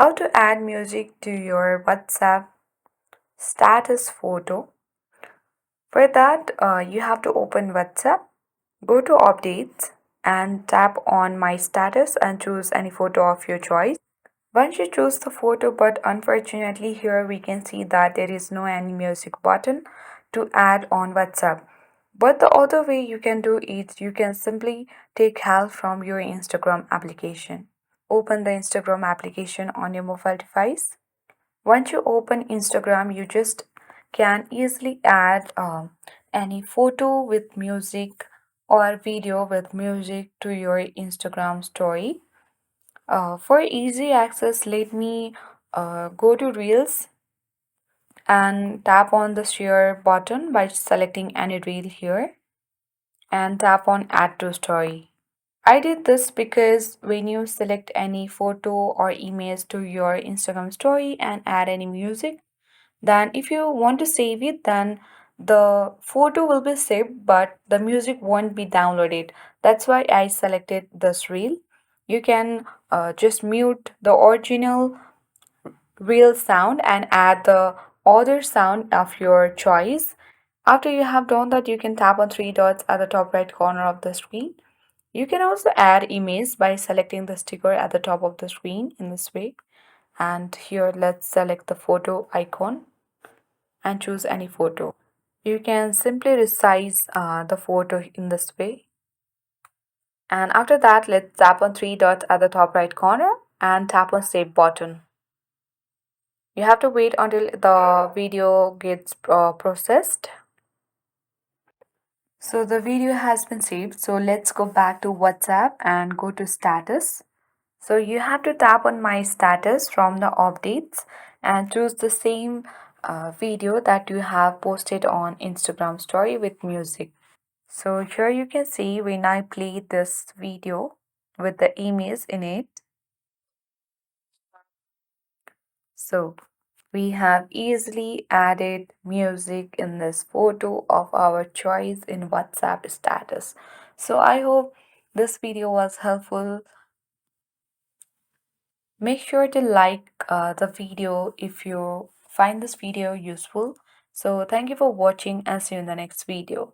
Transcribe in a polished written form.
How to add music to your WhatsApp status photo. For that, you have to open WhatsApp, go to updates, and tap on my status and choose any photo of your choice. Once you choose the photo, but unfortunately here we can see that there is no any music button to add on WhatsApp. But the other way you can do is you can simply take help from your Instagram application. Open the Instagram application on your mobile device. Once you open Instagram, you just can easily add any photo with music or video with music to your Instagram story. For easy access, let me go to Reels and tap on the share button by selecting any reel here and tap on add to story. I did this because when you select any photo or image to your Instagram story and add any music, then if you want to save it, then the photo will be saved but the music won't be downloaded. That's why I selected this reel. You can just mute the original real sound and add the other sound of your choice. After you have done that, you can tap on three dots at the top right corner of the screen. You can also add image by selecting the sticker at the top of the screen in this way. And here let's select the photo icon and choose any photo. You can simply resize the photo in this way. And after that, let's tap on three dots at the top right corner and tap on save button. You have to wait until the video gets processed. So the video has been saved. So let's go back to WhatsApp and go to status. So you have to tap on my status from the updates and choose the same video that you have posted on Instagram story with music. So here you can see when I play this video with the image in it. So we have easily added music in this photo of our choice in WhatsApp status. So I hope this video was helpful. Make sure to like the video if you find this video useful. So thank you for watching and see you in the next video.